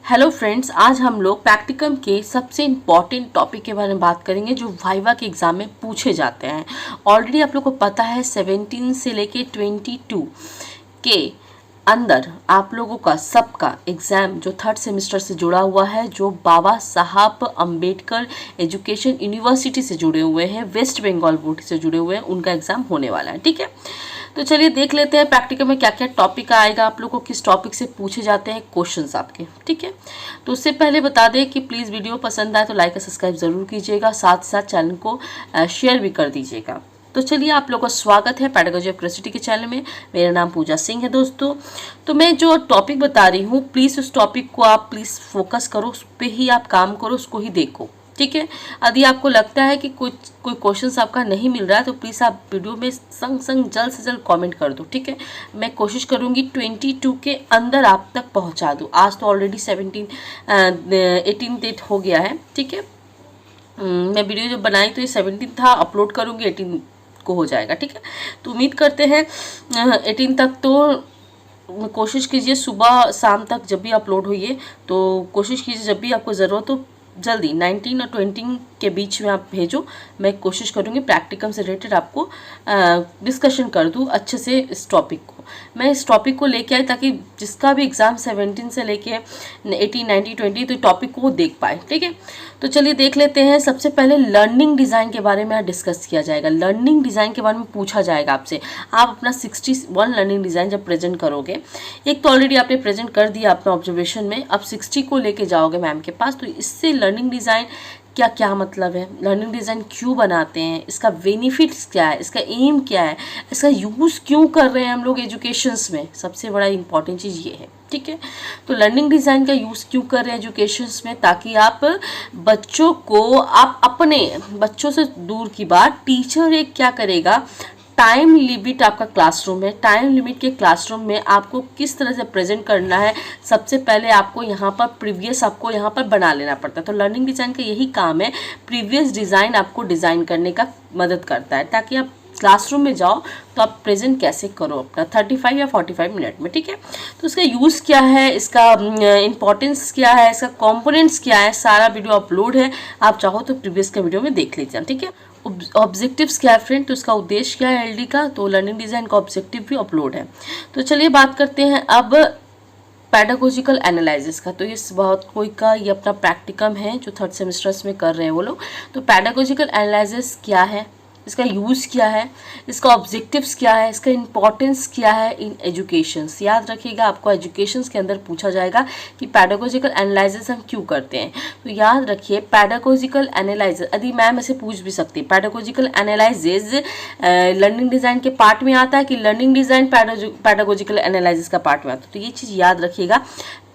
Hello friends, आज हम लोग प्रैक्टिकम के सबसे इम्पॉर्टेंट टॉपिक के बारे में बात करेंगे जो वाइवा के एग्ज़ाम में पूछे जाते हैं। ऑलरेडी आप लोग को पता है 17 से लेके 22 के अंदर आप लोगों का सबका एग्ज़ाम जो थर्ड सेमेस्टर से जुड़ा हुआ है, जो बाबा साहब अम्बेडकर एजुकेशन यूनिवर्सिटी से जुड़े हुए हैं, वेस्ट बंगाल बोर्ड से जुड़े हुए हैं, उनका एग्ज़ाम होने वाला है। ठीक है, तो चलिए देख लेते हैं प्रैक्टिकल में क्या क्या टॉपिक आएगा, आप लोगों को किस टॉपिक से पूछे जाते हैं क्वेश्चंस आपके। ठीक है, तो उससे पहले बता दें कि प्लीज़ वीडियो पसंद आए तो लाइक और सब्सक्राइब ज़रूर कीजिएगा, साथ साथ चैनल को शेयर भी कर दीजिएगा। तो चलिए, आप लोगों का स्वागत है पेडागोजी ऑफ क्यूरियोसिटी के चैनल में। मेरा नाम पूजा सिंह है दोस्तों। तो मैं जो टॉपिक बता रही हूँ, प्लीज़ उस टॉपिक को आप प्लीज़ फोकस करो, उस पर ही आप काम करो, उसको ही देखो। ठीक है, यदि आपको लगता है कि कोई क्वेश्चंस आपका नहीं मिल रहा है तो प्लीज़ आप वीडियो में संग संग जल्द से जल्द कमेंट कर दो। ठीक है, मैं कोशिश करूँगी 22 के अंदर आप तक पहुँचा दूँ। आज तो ऑलरेडी 18 डेट हो गया है। ठीक है, मैं वीडियो जब बनाई तो ये 17 था, अपलोड करूँगी 18 को हो जाएगा। ठीक है, तो उम्मीद करते हैं 18 तक तो कोशिश कीजिए सुबह शाम तक जब भी अपलोड हुई तो कोशिश कीजिए जब भी आपको ज़रूरत हो जल्दी 19 और 20 के बीच में आप भेजो। मैं कोशिश करूँगी प्रैक्टिकम से रिलेटेड आपको डिस्कशन कर दूँ अच्छे से। इस टॉपिक को मैं इस टॉपिक को लेके आई ताकि जिसका भी एग्ज़ाम 17 से लेके 18, 19, 20 तो टॉपिक को वो देख पाए। ठीक है, तो चलिए देख लेते हैं। सबसे पहले लर्निंग डिज़ाइन के बारे में डिस्कस किया जाएगा। लर्निंग डिज़ाइन के बारे में पूछा जाएगा आपसे। आप अपना 61 लर्निंग डिज़ाइन जब प्रेजेंट करोगे, एक तो ऑलरेडी आपने प्रेजेंट कर दिया अपना ऑब्जर्वेशन में, अब 60 को लेके जाओगे मैम के पास। तो इससे लर्निंग डिज़ाइन क्या क्या मतलब है, लर्निंग डिज़ाइन क्यों बनाते हैं, इसका बेनिफिट्स क्या है, इसका एम क्या है, इसका यूज़ क्यों कर रहे हैं हम लोग एजुकेशंस में, सबसे बड़ा इंपॉर्टेंट चीज़ ये है। ठीक है, तो लर्निंग डिज़ाइन का यूज़ क्यों कर रहे हैं एजुकेशंस में, ताकि आप बच्चों को, आप अपने बच्चों से दूर की बात, टीचर एक क्या करेगा, टाइम लिमिट आपका क्लासरूम है, टाइम लिमिट के क्लासरूम में आपको किस तरह से प्रेजेंट करना है, सबसे पहले आपको यहाँ पर प्रीवियस आपको यहाँ पर बना लेना पड़ता है। तो लर्निंग डिज़ाइन का यही काम है, प्रीवियस डिज़ाइन आपको डिज़ाइन करने का मदद करता है, ताकि आप क्लासरूम में जाओ तो आप प्रेजेंट कैसे करो अपना 35 या 45 मिनट में। ठीक है, तो इसका यूज़ क्या है, इसका इंपॉर्टेंस क्या है, इसका कंपोनेंट्स क्या है, सारा वीडियो अपलोड है, आप चाहो तो प्रीवियस का वीडियो में देख लीजिए। ठीक है, ऑब्जेक्टिव्स क्या है फ्रेंड, तो उसका उद्देश्य क्या है एलडी का, तो लर्निंग डिज़ाइन का ऑब्जेक्टिव भी अपलोड है। तो चलिए बात करते हैं अब पैडागोजिकल एनालिसिस का। तो ये बहुत कोई का ये अपना प्रैक्टिकम है जो थर्ड सेमेस्टर्स में कर रहे हैं वो लोग। तो पैडागोजिकल एनालिसिस क्या है, इसका यूज़ क्या है, इसका ऑब्जेक्टिव्स क्या है, इसका इंपॉर्टेंस क्या है इन एजुकेशंस। याद रखिएगा, आपको एजुकेशंस के अंदर पूछा जाएगा कि पैडागोजिकल एनालिसिस हम क्यों करते हैं। तो याद रखिए, पैडागोजिकल एनालिसिस, यदि मैम ऐसे पूछ भी सकती है, पैडागोजिकल एनालिसिस लर्निंग डिज़ाइन के पार्ट में आता है कि लर्निंग डिज़ाइन पैडागोजिकल एनालिसिस का पार्ट में आता है। तो ये चीज़ याद रखिएगा,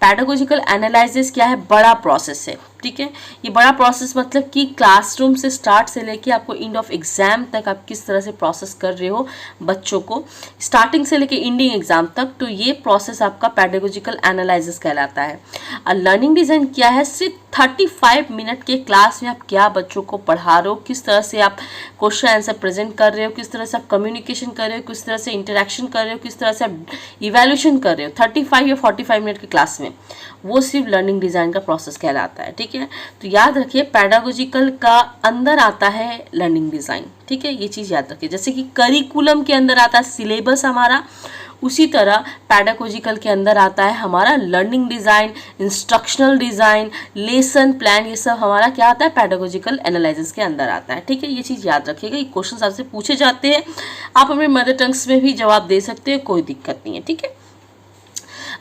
पैडागोजिकल एनालिसिस क्या है, बड़ा प्रोसेस है। ठीक है, ये बड़ा प्रोसेस मतलब कि क्लासरूम से स्टार्ट से लेके आपको एंड ऑफ एग्जाम तक आप किस तरह से प्रोसेस कर रहे हो बच्चों को, स्टार्टिंग से लेके एंडिंग एग्जाम तक। तो ये प्रोसेस आपका पैडागोजिकल एनालिसिस कहलाता है। और लर्निंग डिज़ाइन क्या है, सिर्फ 35 मिनट के क्लास में आप क्या बच्चों को पढ़ा रहे हो, किस तरह से आप क्वेश्चन आंसर प्रेजेंट कर रहे हो, किस तरह से आप कम्युनिकेशन कर रहे हो, किस तरह से इंटरेक्शन कर रहे हो, किस तरह से आप इवेल्यूशन कर रहे हो 35 या 45 मिनट के क्लास में, वो सिर्फ लर्निंग डिज़ाइन का प्रोसेस कहलाता है। ठीक है, तो याद रखिए पैडागोजिकल का अंदर आता है लर्निंग डिज़ाइन। ठीक है, ये चीज़ याद रखिए, जैसे कि करिकुलम के अंदर आता है सिलेबस हमारा, उसी तरह पैडागोजिकल के अंदर आता है हमारा learning design, instructional design, lesson plan, ये सब हमारा क्या आता है, पैडागोजिकल एनालिसिस के अंदर आता है। ठीक है, ये चीज़ याद रखिएगा, ये क्वेश्चन आपसे पूछे जाते हैं, आप अपने मदर टंग्स में भी जवाब दे सकते हैं, कोई दिक्कत नहीं है। ठीक है,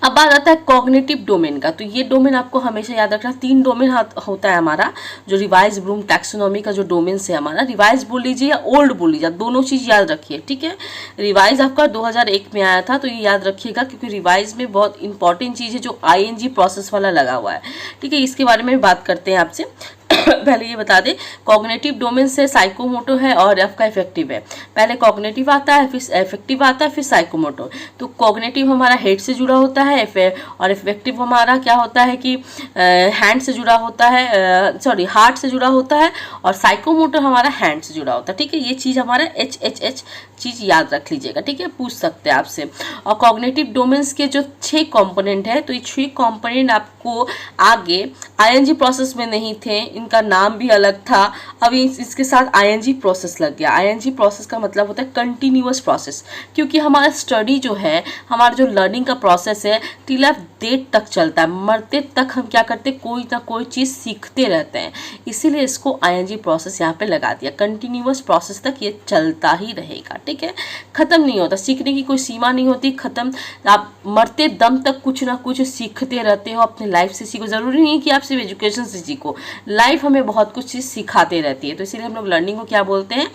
अब बात आता है कॉग्निटिव डोमेन का। तो ये डोमेन आपको हमेशा याद रखना, 3 डोमेन होता है हमारा, जो रिवाइज ब्लूम टैक्सोनॉमी का जो डोमेन से हमारा, रिवाइज बोल लीजिए या ओल्ड बोल लीजिए, दोनों चीज़ याद रखिए। ठीक है, रिवाइज आपका 2001 में आया था, तो ये याद रखिएगा, क्योंकि रिवाइज में बहुत इंपॉर्टेंट चीज़ है जो ING प्रोसेस वाला लगा हुआ है। ठीक है, इसके बारे में बात करते हैं आपसे। पहले ये बता दें, कॉग्निटिव डोमेन से साइकोमोटर है और आपका इफेक्टिव है। पहले कॉग्निटिव आता है, फिर इफेक्टिव आता है, फिर साइकोमोटर। तो कॉग्निटिव हमारा हेड से जुड़ा होता है और इफेक्टिव हमारा क्या होता है कि हैंड से जुड़ा होता है, सॉरी हार्ट से जुड़ा होता है, और साइकोमोटर हमारा हैंड से जुड़ा होता है। ठीक है, ये चीज़ हमारा HHH चीज़ याद रख लीजिएगा। ठीक है, पूछ सकते हैं आपसे। और कॉग्निटिव डोमेन्स के जो 6 कंपोनेंट है, तो ये 6 कंपोनेंट आपको आगे ING प्रोसेस में नहीं थे, इनका नाम भी अलग था, अब इसके साथ ING प्रोसेस लग गया। ING प्रोसेस का मतलब होता है कंटिन्यूअस प्रोसेस, क्योंकि हमारा स्टडी जो है, हमारा जो लर्निंग का प्रोसेस है टिल ऑफ डेट तक चलता है, मरते तक हम क्या करते हैं, कोई ना कोई चीज़ सीखते रहते हैं, इसीलिए इसको ING प्रोसेस यहाँ पे लगा दिया। कंटिन्यूअस प्रोसेस तक ये चलता ही रहेगा। ठीक है, ख़त्म नहीं होता, सीखने की कोई सीमा नहीं होती, ख़त्म, आप मरते दम तक कुछ ना कुछ सीखते रहते हो, अपने लाइफ से सीखो। ज़रूरी नहीं है कि आप सिर्फ एजुकेशन से सीखो, लाइफ हमें बहुत कुछ चीज़ सिखाते रहती है। तो इसीलिए हम लोग लर्निंग को क्या बोलते हैं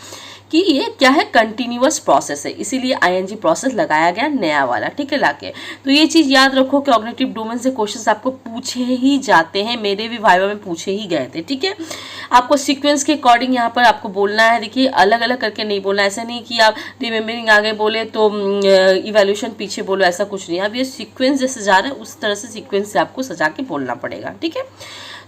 कि ये क्या है, कंटिन्यूअस प्रोसेस है, इसीलिए ING प्रोसेस लगाया गया नया वाला। ठीक है, लाके तो ये चीज़ याद रखो, कॉग्निटिव डोमेन से क्वेश्चंस आपको पूछे ही जाते हैं, मेरे भी वाइवा में पूछे ही गए थे। ठीक है, आपको सीक्वेंस के अकॉर्डिंग यहाँ पर आपको बोलना है। देखिए, अलग अलग करके नहीं बोलना, ऐसा नहीं कि आप रिमेम्बरिंग आगे बोले तो इवैल्यूएशन पीछे बोलो, ऐसा कुछ नहीं। अब ये सीक्वेंस जैसे जा रहा है उस तरह से सीक्वेंस से आपको सजा के बोलना पड़ेगा। ठीक है,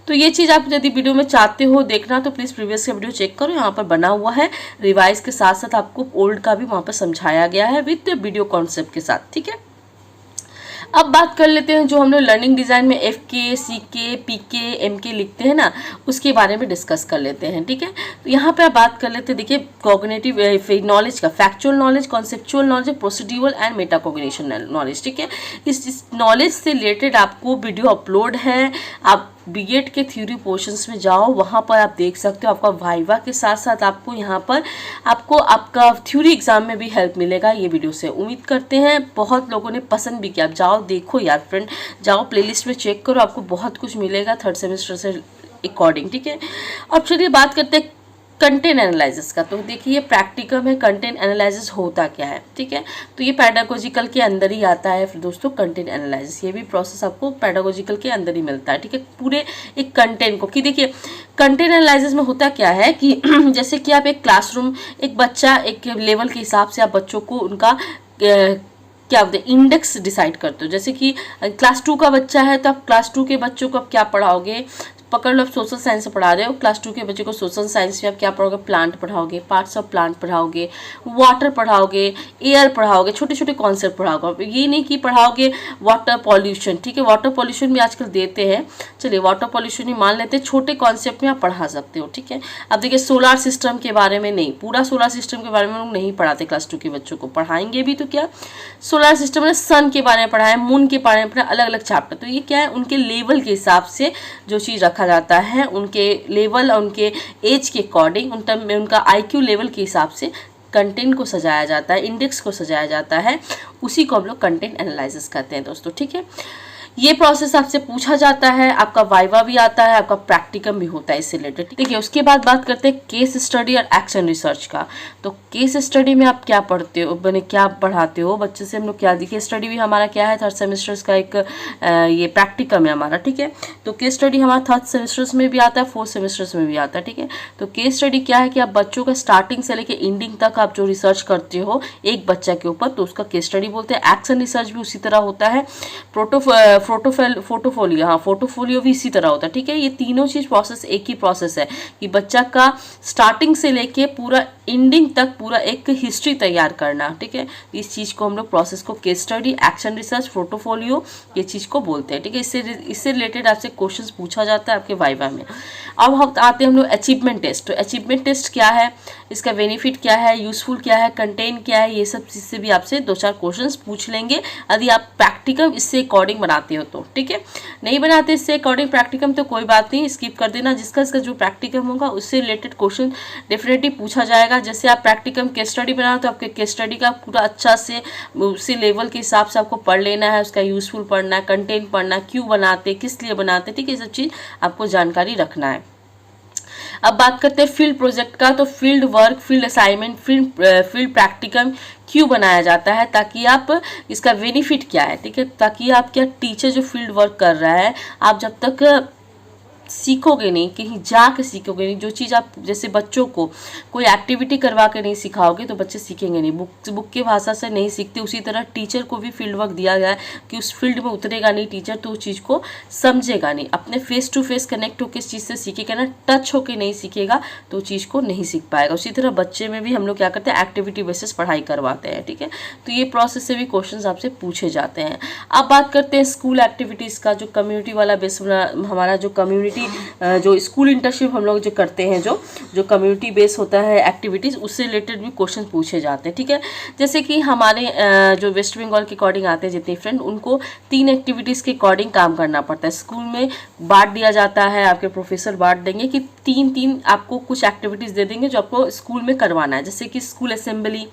तो ये चीज़ आप यदि वीडियो में चाहते हो देखना तो प्लीज़ प्रीवियस का वीडियो चेक करो, यहाँ पर बना हुआ है, रिवाइज के साथ साथ आपको ओल्ड का भी वहाँ पर समझाया गया है विद वीडियो कॉन्सेप्ट के साथ। ठीक है, अब बात कर लेते हैं जो हम लोग लर्निंग डिज़ाइन में FK, CK, PK, MK लिखते हैं ना, उसके बारे में डिस्कस कर लेते हैं। ठीक है, तो यहाँ पे आप बात कर लेते हैं। देखिए, कॉग्निटिव नॉलेज का factual knowledge, conceptual knowledge, procedural and metacognition knowledge. ठीक है, इस नॉलेज से रिलेटेड आपको वीडियो अपलोड है, आप B.Ed के थ्योरी पोर्शंस में जाओ, वहाँ पर आप देख सकते हो। आपका वाइवा के साथ साथ आपको यहाँ पर आपको आपका थ्योरी एग्जाम में भी हेल्प मिलेगा ये वीडियो से। उम्मीद करते हैं बहुत लोगों ने पसंद भी किया। आप जाओ देखो यार फ्रेंड, जाओ प्लेलिस्ट में चेक करो, आपको बहुत कुछ मिलेगा थर्ड सेमेस्टर से अकॉर्डिंग। ठीक है, अब चलिए बात करते हैं कंटेंट एनालिसिस का। तो देखिए, प्रैक्टिकम में कंटेंट एनालिसिस होता क्या है। ठीक है, तो ये पेडागोजिकल के अंदर ही आता है फिर दोस्तों कंटेंट एनालिसिस, ये भी प्रोसेस आपको पेडागोजिकल के अंदर ही मिलता है। ठीक है, पूरे एक कंटेंट को, कि देखिए कंटेंट एनालिसिस में होता क्या है कि जैसे कि आप एक क्लासरूम, एक बच्चा एक लेवल के हिसाब से आप बच्चों को उनका क्या बोलते हैं इंडेक्स डिसाइड करते हो। जैसे कि क्लास 2 का बच्चा है तो आप क्लास 2 के बच्चों को आप क्या पढ़ाओगे, पकड़ लो आप सोशल साइंस से पढ़ा रहे हो, क्लास 2 के बच्चे को सोशल साइंस में आप क्या पढ़ाओगे, प्लांट पढ़ाओगे, पार्ट्स ऑफ प्लांट पढ़ाओगे, वाटर पढ़ाओगे, एयर पढ़ाओगे, छोटे छोटे कॉन्सेप्ट पढ़ाओगे। ये नहीं कि पढ़ाओगे वाटर पॉल्यूशन। ठीक है, वाटर पॉल्यूशन भी आजकल देते हैं, चलिए वाटर पॉल्यूशन ही मान लेते हैं, छोटे कॉन्सेप्ट में आप पढ़ा सकते हो। ठीक है, अब देखिए सोलर सिस्टम के बारे में नहीं, पूरा सोलर सिस्टम के बारे में लोग नहीं पढ़ाते क्लास 2 के बच्चों को, पढ़ाएंगे भी तो क्या, सोलर सिस्टम में सन के बारे में पढ़ाएं, मून के बारे में पढ़ाएं, अलग अलग चैप्टर। तो ये क्या है, उनके लेवल के हिसाब से जो चीज़ रखा जाता है, उनके लेवल और उनके एज के अकॉर्डिंग, उनका IQ लेवल के हिसाब से कंटेंट को सजाया जाता है, इंडेक्स को सजाया जाता है, उसी को हम लोग कंटेंट एनालिसिस कहते हैं दोस्तों। ठीक है, ये प्रोसेस आपसे पूछा जाता है, आपका वाइवा भी आता है, आपका प्रैक्टिकम भी होता है इससे रिलेटेड। देखिए, उसके बाद बात करते हैं केस स्टडी और एक्शन रिसर्च का। तो केस स्टडी में आप क्या पढ़ते हो, मैंने क्या पढ़ाते हो बच्चे से हम लोग, क्या देखिए स्टडी भी हमारा क्या है, थर्ड सेमेस्टर्स का एक ये प्रैक्टिकम है हमारा। ठीक है, तो केस स्टडी हमारा थर्ड सेमेस्टर्स में भी आता है, फोर्थ सेमेस्टर्स में भी आता है। ठीक है, तो केस स्टडी क्या है कि आप बच्चों का स्टार्टिंग से लेकर एंडिंग तक आप जो रिसर्च करते हो एक बच्चा के ऊपर, तो उसका केस स्टडी बोलते हैं। एक्शन रिसर्च भी उसी तरह होता है। फोटोफोलियो, हाँ फोटोफोलियो भी इसी तरह होता है। ठीक है, ये तीनों चीज़ प्रोसेस एक ही प्रोसेस है कि बच्चा का स्टार्टिंग से लेके पूरा एंडिंग तक पूरा एक हिस्ट्री तैयार करना। ठीक है, इस चीज़ को हम लोग प्रोसेस को केस स्टडी, एक्शन रिसर्च, फोटोफोलियो ये चीज़ को बोलते हैं। ठीक है, इससे रिलेटेड आपसे क्वेश्चंस पूछा जाता है आपके वाइवा में। अब हम आते हैं हम लोग अचीवमेंट टेस्ट। तो अचीवमेंट टेस्ट क्या है, इसका बेनिफिट क्या है, यूजफुल क्या है, कंटेंट क्या है, ये सब चीज़ से भी आपसे 2-4 क्वेश्चंस पूछ लेंगे यदि आप प्रैक्टिकम इससे अकॉर्डिंग बनाते हो तो। ठीक है, नहीं बनाते इससे अकॉर्डिंग प्रैक्टिकम तो कोई बात नहीं, स्किप कर देना। जिसका इसका जो प्रैक्टिकम होगा उससे रिलेटेड क्वेश्चन डेफिनेटली पूछा जाएगा। जैसे आप प्रैक्टिकम केस स्टडी बनाओ तो आपके केस स्टडी का पूरा अच्छा से उसी लेवल के हिसाब से आपको पढ़ लेना है, उसका यूजफुल पढ़ना है, कंटेंट पढ़ना, क्यों बनाते, किस लिए बनाते। ठीक है, ये सब चीज़ आपको जानकारी रखना है। अब बात करते हैं फील्ड प्रोजेक्ट का। तो field work, field assignment, field practicum क्यों बनाया जाता है, ताकि आप इसका बेनिफिट क्या है। ठीक है, ताकि आप क्या टीचर जो फील्ड वर्क कर रहा है, आप जब तक सीखोगे नहीं, कहीं जाके सीखोगे नहीं, जो चीज़ आप जैसे बच्चों को कोई एक्टिविटी करवा के नहीं सिखाओगे तो बच्चे सीखेंगे नहीं, बुक की भाषा से नहीं सीखते। उसी तरह टीचर को भी फील्ड वर्क दिया गया है कि उस फील्ड में उतरेगा नहीं टीचर तो उस चीज़ को समझेगा नहीं। अपने फेस टू फेस कनेक्ट होकर इस चीज़ से सीखेगा ना, टच होकर नहीं सीखेगा तो चीज़ को नहीं सीख पाएगा। उसी तरह बच्चे में भी हम लोग क्या करते हैं, एक्टिविटी बेसिस पढ़ाई करवाते हैं, ठीक है। तो ये प्रोसेस से भी क्वेश्चन आपसे पूछे जाते हैं। अब बात करते हैं स्कूल एक्टिविटीज़ का, जो कम्युनिटी वाला बेस हमारा जो कम्युनिटी जो स्कूल इंटर्नशिप हम लोग जो करते हैं, जो कम्युनिटी बेस होता है एक्टिविटीज़, उससे रिलेटेड भी क्वेश्चन पूछे जाते हैं, ठीक है। जैसे कि हमारे जो वेस्ट बंगाल के अकॉर्डिंग आते हैं जितने फ्रेंड, उनको 3 एक्टिविटीज़ के अकॉर्डिंग काम करना पड़ता है। स्कूल में बांट दिया जाता है, आपके प्रोफेसर बांट देंगे कि 3 आपको कुछ एक्टिविटीज़ दे देंगे जो आपको स्कूल में करवाना है, जैसे कि school assembly,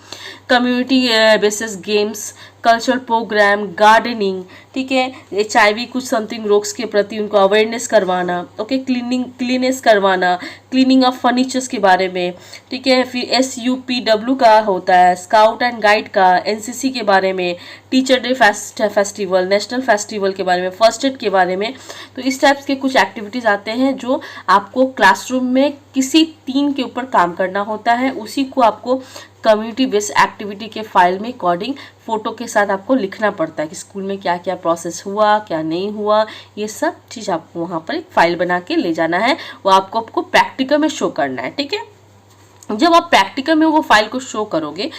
community basis games, cultural programme, gardening, ठीक है, HIV कुछ समथिंग रोग्स के प्रति उनको अवेयरनेस करवाना, ओके, क्लीनेस करवाना, क्लीनिंग ऑफ फर्नीचर्स के बारे में, ठीक है। फिर SUPW का होता है, स्काउट एंड गाइड का, NCC के बारे में, teacher day festival, national festival के बारे में, फर्स्ट एड के बारे में। तो इस टाइप्स के कुछ एक्टिविटीज़ आते हैं जो आपको क्लासरूम में किसी 3 के ऊपर काम करना होता है, उसी को आपको कम्युनिटी बेस्ड एक्टिविटी के फाइल में अकॉर्डिंग फ़ोटो के साथ आपको लिखना पड़ता है कि स्कूल में क्या क्या प्रोसेस हुआ, क्या नहीं हुआ, ये सब चीज़ आपको वहाँ पर एक फ़ाइल बना के ले जाना है, वो आपको प्रैक्टिकल में शो करना है, ठीक है। जब आप प्रैक्टिकल में वो फाइल को शो करोगे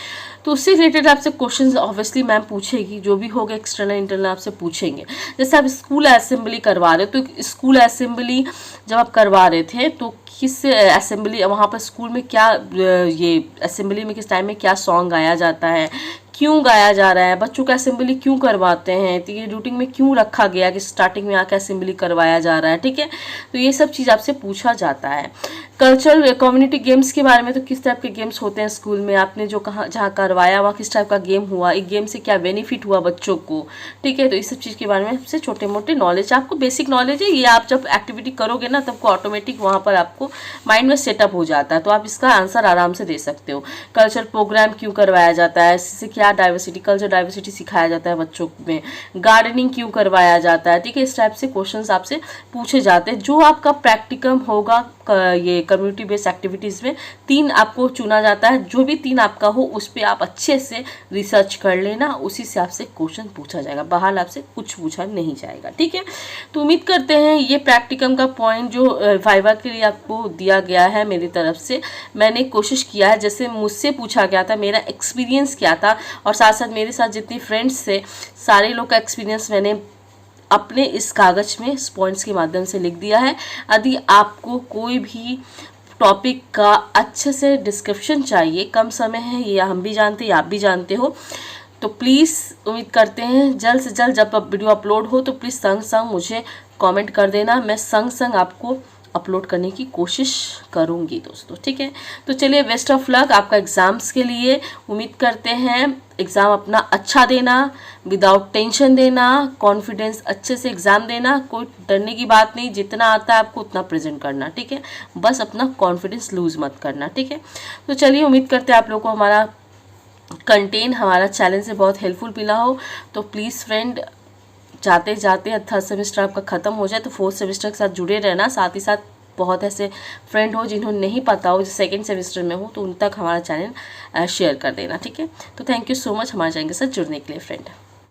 तो उससे रिलेटेड आपसे क्वेश्चंस ऑब्वियसली मैम पूछेगी, जो भी होगा एक्सटर्नल इंटरनल आपसे पूछेंगे। जैसे आप स्कूल असेंबली करवा रहे हो तो स्कूल असेंबली जब आप करवा रहे थे तो किस असेंबली वहाँ पर स्कूल में क्या ये असेंबली में किस टाइम में क्या सॉन्ग गाया जाता है, क्यों गाया जा रहा है, बच्चों का असेंबली क्यों करवाते हैं, तो ये रूटीन में क्यों रखा गया कि स्टार्टिंग में आके असेंबली करवाया जा रहा है, ठीक है। तो ये सब चीज़ आपसे पूछा जाता है। कल्चरल कम्युनिटी गेम्स के बारे में, तो किस टाइप के गेम्स होते हैं स्कूल में, आपने जो कहाँ जहाँ करवाया वहाँ किस टाइप का गेम हुआ, एक गेम से क्या बेनिफिट हुआ बच्चों को, ठीक है। तो इस सब चीज़ के बारे में सबसे छोटे मोटे नॉलेज, आपको बेसिक नॉलेज है, ये आप जब एक्टिविटी करोगे ना तब को ऑटोमेटिक वहाँ पर आपको माइंड में सेटअप हो जाता है, तो आप इसका आंसर आराम से दे सकते हो। कल्चरल प्रोग्राम क्यों करवाया जाता है, इससे क्या डाइवर्सिटी, कल्चर डाइवर्सिटी सिखाया जाता है बच्चों में, गार्डनिंग क्यों करवाया जाता है, ठीक है। इस टाइप से क्वेश्चंस आपसे पूछे जाते हैं। जो आपका प्रैक्टिकम होगा ये कम्युनिटी बेस्ड एक्टिविटीज़ में 3 आपको चुना जाता है, जो भी 3 आपका हो उस पर आप अच्छे से रिसर्च कर लेना, उसी से आपसे क्वेश्चन पूछा जाएगा, बाहर आपसे कुछ पूछा नहीं जाएगा, ठीक है। तो उम्मीद करते हैं ये प्रैक्टिकम का पॉइंट जो वाइवा के लिए आपको दिया गया है मेरी तरफ से, मैंने कोशिश किया है, जैसे मुझसे पूछा गया था मेरा एक्सपीरियंस क्या था, और साथ साथ मेरे साथ जितने फ्रेंड्स थे सारे लोग का एक्सपीरियंस मैंने अपने इस कागज़ में पॉइंट्स के माध्यम से लिख दिया है। यदि आपको कोई भी टॉपिक का अच्छे से डिस्क्रिप्शन चाहिए, कम समय है ये हम भी जानते हैं, आप भी जानते हो, तो प्लीज़ उम्मीद करते हैं जल्द से जल्द जब वीडियो अपलोड हो तो प्लीज़ संग संग मुझे कमेंट कर देना, मैं संग संग आपको अपलोड करने की कोशिश करूंगी दोस्तों, ठीक है। तो चलिए, बेस्ट ऑफ लक आपका एग्ज़ाम्स के लिए। उम्मीद करते हैं एग्ज़ाम अपना अच्छा देना, विदाउट टेंशन देना, कॉन्फिडेंस अच्छे से एग्ज़ाम देना, कोई डरने की बात नहीं, जितना आता है आपको उतना प्रेजेंट करना, ठीक है। बस अपना कॉन्फिडेंस लूज़ मत करना, ठीक है। तो चलिए, उम्मीद करते हैं आप लोगों को हमारा कंटेंट हमारा चैलेंज से बहुत हेल्पफुल मिला हो। तो प्लीज़ फ्रेंड, जाते जाते 3rd सेमेस्टर आपका ख़त्म हो जाए तो 4th सेमेस्टर के साथ जुड़े रहना, साथ ही साथ बहुत ऐसे फ्रेंड हो जिन्होंने नहीं पता हो, जो 2nd सेमेस्टर में हो, तो उन तक हमारा चैनल शेयर कर देना, ठीक है। तो थैंक यू सो मच हमारे चैनल के साथ जुड़ने के लिए फ्रेंड।